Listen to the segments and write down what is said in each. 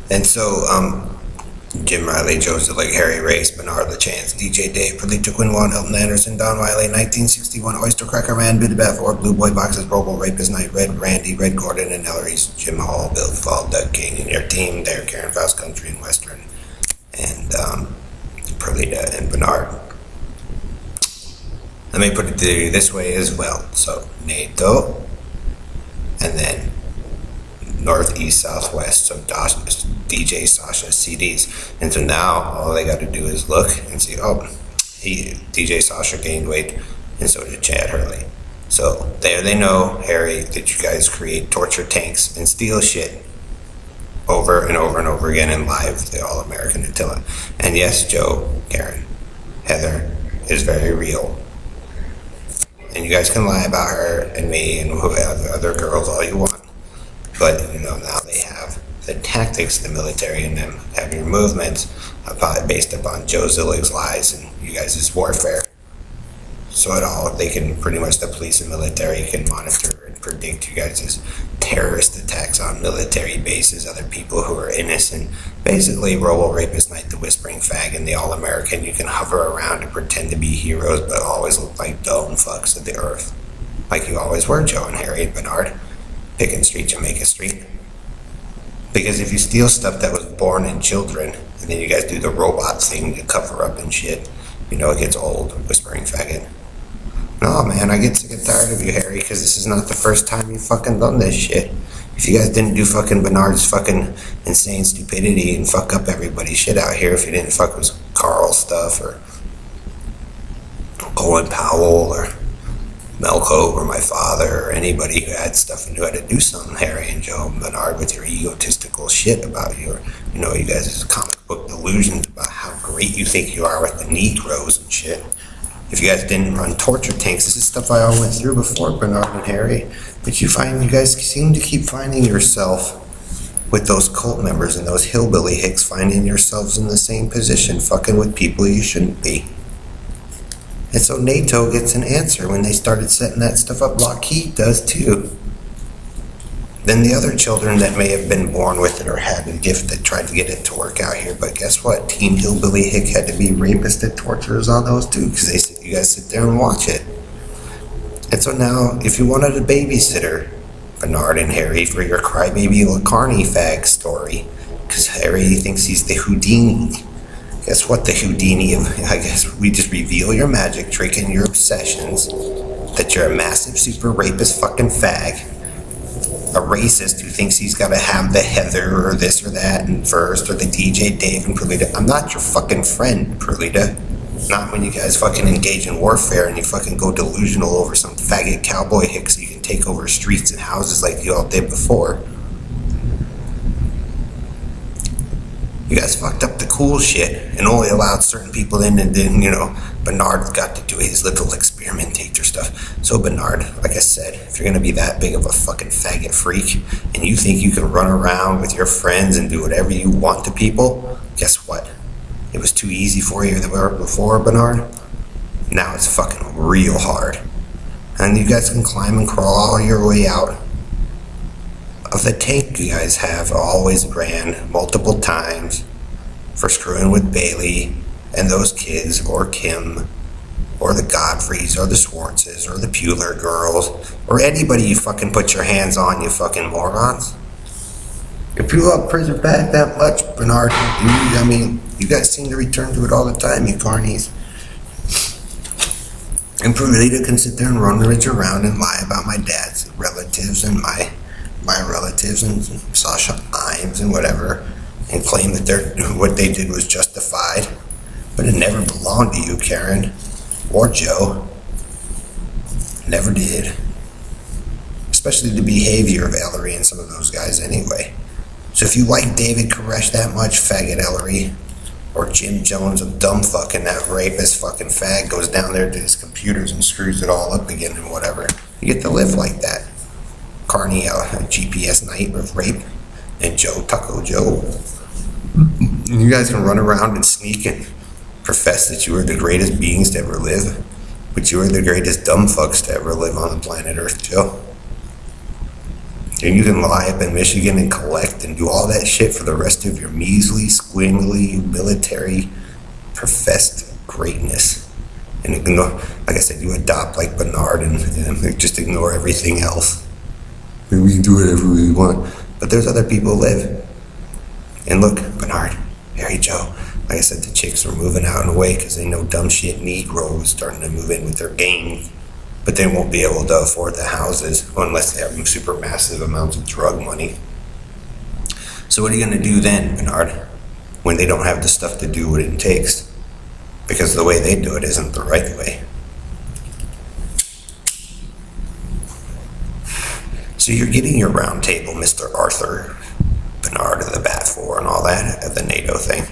And so, Jim Riley, Joe Zillig, Harry Race, Bernard LaChance, DJ Dave, Perlita Quinwan, Elton Anderson, Don Wiley, 1961, Oyster Cracker Man, Bid Bath, or Blue Boy Boxes, Robo Rapist Night, Red Randy, Red Gordon, and Ellery's, Jim Hall, Bill Fall, Doug King, and your team there, Karen Faust Country and Western, and Perlita and Bernard. Let me put it to you this way as well. So, NATO, and then northeast, southwest, so DJ Sasha CDs. And so now all they got to do is look and see, DJ Sasha gained weight, and so did Chad Hurley. So there they know, Harry, that you guys create torture tanks and steal shit over and over and over again in live, the All-American Attila. And yes, Joe, Karen, Heather is very real. And you guys can lie about her and me and other girls all you want. But, now they have the tactics, the military, and them have your movements based upon Joe Zillig's lies and you guys' warfare. So they can pretty much, the police and military can monitor and predict you guys' terrorist attacks on military bases, other people who are innocent. Basically, Robo Rapist Night, the Whispering Fag, and the All-American, you can hover around and pretend to be heroes, but always look like dumb fucks of the earth. Like you always were, Joe and Harry and Bernard. Pickens Street, Jamaica Street. Because if you steal stuff that was born in children, and then you guys do the robot thing to cover up and shit, it gets old, Whispering Faggot. No, man, I get sick and tired of you, Harry, because this is not the first time you fucking done this shit. If you guys didn't do fucking Bernard's fucking insane stupidity and fuck up everybody's shit out here, if you didn't fuck with Carl's stuff, or Owen Powell, or Melco, or my father, or anybody who had stuff and knew how to do something, Harry and Joe and Bernard, with your egotistical shit about you guys' comic book delusions about how great you think you are with the Negroes and shit. If you guys didn't run torture tanks, this is stuff I all went through before, Bernard and Harry. But you guys seem to keep finding yourself with those cult members and those hillbilly hicks, finding yourselves in the same position, fucking with people you shouldn't be. And so NATO gets an answer when they started setting that stuff up. Lockheed does too. Then the other children that may have been born with it or had a gift that tried to get it to work out here. But guess what? Team Hillbilly Hick had to be rapists and torturers on those too, because you guys sit there and watch it. And so now, if you wanted a babysitter, Bernard and Harry, for your crybaby LaCarney fag story, because Harry thinks he's the Houdini. Guess what? The Houdini of, I guess we just reveal your magic trick and your obsessions, that you're a massive super rapist fucking fag. A racist who thinks he's got to have the Heather or this or that and first, or the DJ Dave and Perlita. I'm not your fucking friend, Perlita. Not when you guys fucking engage in warfare and you fucking go delusional over some faggot cowboy hick so you can take over streets and houses like you all did before. You guys fucked up the cool shit and only allowed certain people in, and then, Bernard got to do his little experimentator stuff. So Bernard, like I said, if you're going to be that big of a fucking faggot freak and you think you can run around with your friends and do whatever you want to people, guess what? It was too easy for you before, Bernard. Now it's fucking real hard. And you guys can climb and crawl all your way out of the tank you guys have always ran multiple times for screwing with Bailey and those kids, or Kim, or the Godfreys, or the Swartzes, or the Puler girls, or anybody you fucking put your hands on, you fucking morons. If you love prison back that much, Bernard, you guys seem to return to it all the time, you carnies. And Perlita can sit there and run around and lie about my dad's relatives and my relatives and Sasha Imes and whatever, and claim that what they did was justified. But it never belonged to you, Karen, or Joe. Never did. Especially the behavior of Ellery and some of those guys anyway. So if you like David Koresh that much, faggot Ellery, or Jim Jones, a dumb fucking, that rapist fucking fag, goes down there to his computers and screws it all up again and whatever, you get to live like that. Carney, GPS night of rape, and Joe, Taco Joe. And you guys can run around and sneak and profess that you are the greatest beings to ever live, but you are the greatest dumb fucks to ever live on the planet Earth, Joe. And you can lie up in Michigan and collect and do all that shit for the rest of your measly, squingly, military professed greatness. And ignore, like I said, you adopt like Bernard and just ignore everything else. And we can do whatever we want. But there's other people who live. And look, Bernard, Harry, Joe, like I said, the chicks are moving out and away because they know dumb shit Negro is starting to move in with their gang. But they won't be able to afford the houses unless they have super massive amounts of drug money. So what are you going to do then, Bernard, when they don't have the stuff to do what it takes? Because the way they do it isn't the right way. So you're getting your round table, Mr. Arthur Bernard of the Bat-4 and all that at the NATO thing.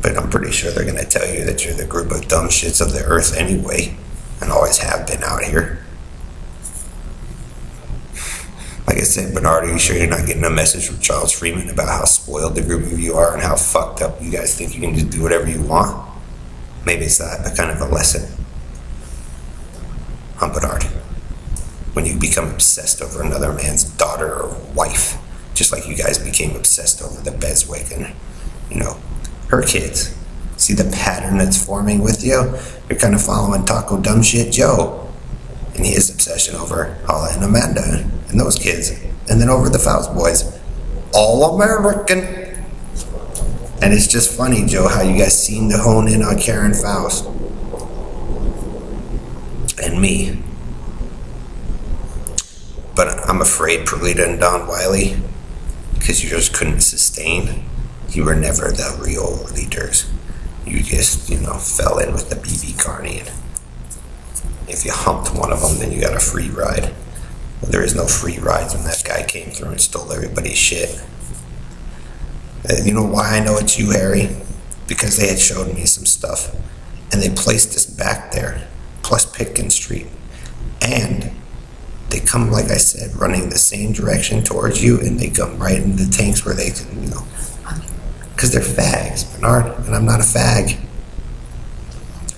But I'm pretty sure they're going to tell you that you're the group of dumb shits of the earth anyway, and always have been out here. Like I said, Bernard, are you sure you're not getting a message from Charles Freeman about how spoiled the group of you are and how fucked up you guys think you can just do whatever you want? Maybe it's that, but kind of a lesson. Huh, Bernard? When you become obsessed over another man's daughter or wife, just like you guys became obsessed over the Beswick and, her kids. See the pattern that's forming with you? You're kind of following Taco Dumb Shit Joe and his obsession over Hala and Amanda and those kids, and then over the Faust boys. All American. And it's just funny, Joe, how you guys seem to hone in on Karen Faust and me. But I'm afraid, Perlita and Don Wiley, because you just couldn't sustain. You were never the real leaders. You just, fell in with the BB Carney. And if you humped one of them, then you got a free ride. Well, there is no free rides when that guy came through and stole everybody's shit. You know why I know it's you, Harry? Because they had showed me some stuff. And they placed us back there, plus Pitkin Street. And they come, like I said, running the same direction towards you, and they come right into the tanks where they can, because they're fags, Bernard, and I'm not a fag.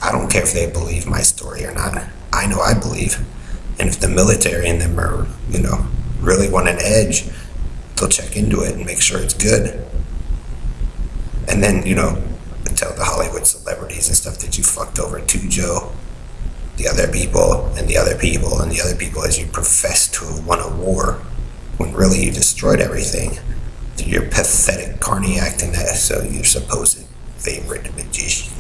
I don't care if they believe my story or not. I know I believe. And if the military and them are, really want an edge, they'll check into it and make sure it's good. And then, tell the Hollywood celebrities and stuff that you fucked over too, Joe. The other people and the other people and the other people as you profess to have won a war when really you destroyed everything. You're pathetic carny acting as so your supposed favorite magician.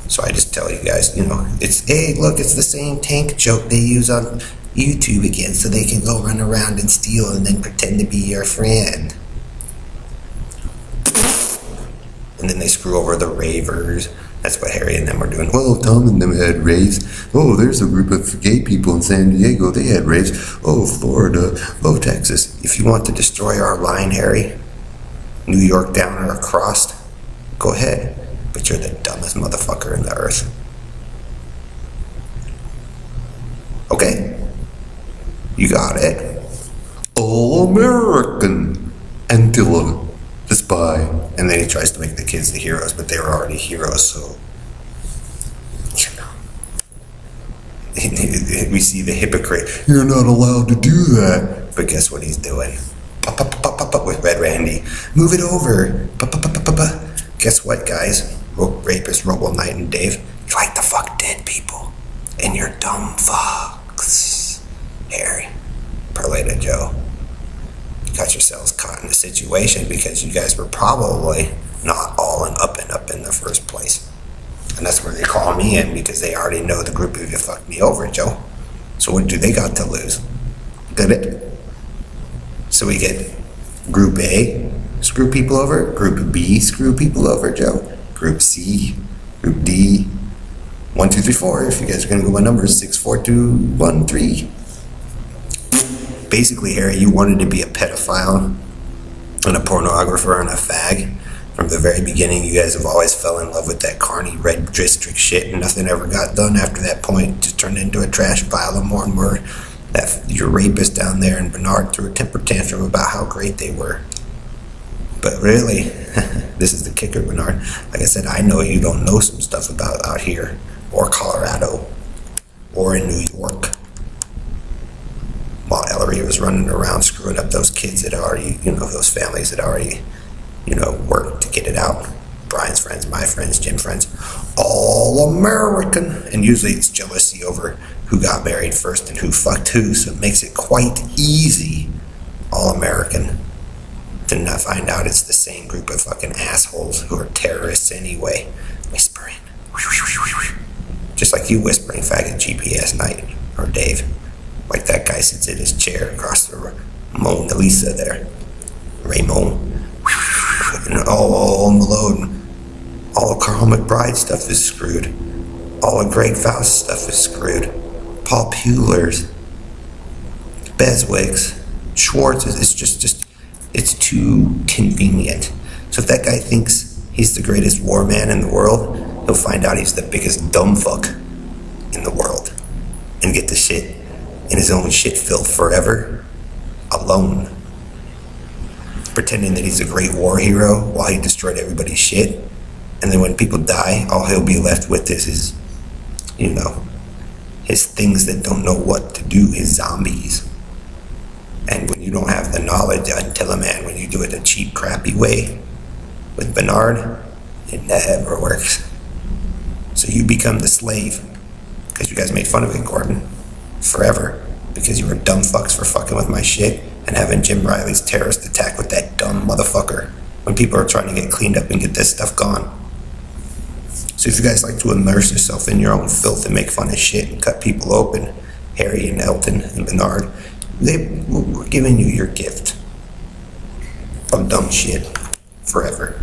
So I just tell you guys, it's the same tank joke they use on YouTube again so they can go run around and steal and then pretend to be your friend. And then they screw over the ravers. That's what Harry and them were doing. Well, Tom and them had raves. Oh, there's a group of gay people in San Diego. They had raves. Oh, Florida. Oh, Texas. If you want to destroy our line, Harry, New York down or across, go ahead. But you're the dumbest motherfucker in the earth. Okay? You got it. All American. Antilla. The spy. And then he tries to make the kids the heroes, but they were already heroes, so we see the hypocrite. You're not allowed to do that. But guess what he's doing? With Red Randy. Move it over. Guess what, guys? Rapist, Robo Knight, and Dave. You like to fuck dead people. And you're dumb fucks. Harry. Perlita, Joe. Got yourselves caught in a situation because you guys were probably not all up in the first place. And that's where they call me in because they already know the group of you fucked me over, Joe. So what do they got to lose? Did it? So we get Group A, screw people over. Group B, screw people over, Joe. Group C, Group D, 1, 2, 3, 4. If you guys are going to go by numbers, 6, 4, 2, 1, 3. Basically, Harry, you wanted to be a pedophile and a pornographer and a fag. From the very beginning, you guys have always fell in love with that carny red district shit, and nothing ever got done after that point. Just turned into a trash pile of more and more. That your rapist down there and Bernard threw a temper tantrum about how great they were. But really, this is the kicker, Bernard. Like I said, I know you don't know some stuff about out here, or Colorado, or in New York. While Hillary was running around screwing up those kids that already, those families that already, worked to get it out. Brian's friends, my friends, Jim's friends, all American. And usually it's jealousy over who got married first and who fucked who, so it makes it quite easy, all American. To not find out it's the same group of fucking assholes who are terrorists anyway. Whispering. Just like you whispering faggot GPS night, or Dave. Like that guy sits in his chair across the Mona Lisa there. Raymond. And all Malone. All of Carl McBride stuff is screwed. All of Greg Faust stuff is screwed. Paul Puler's. Beswick's. Schwartz's. It's just it's too convenient. So if that guy thinks he's the greatest war man in the world, he'll find out he's the biggest dumb fuck in the world. And get the shit in his own shit filth forever, alone. Pretending that he's a great war hero while he destroyed everybody's shit. And then when people die, all he'll be left with is his, his things that don't know what to do, his zombies. And when you don't have the knowledge until a man, when you do it a cheap, crappy way with Bernard, it never works. So you become the slave, because you guys made fun of it, Gordon, forever, because you were dumb fucks for fucking with my shit and having Jim Riley's terrorist attack with that dumb motherfucker when people are trying to get cleaned up and get this stuff gone. So if you guys like to immerse yourself in your own filth and make fun of shit and cut people open, Harry and Elton and Bernard, we're giving you your gift of dumb shit forever.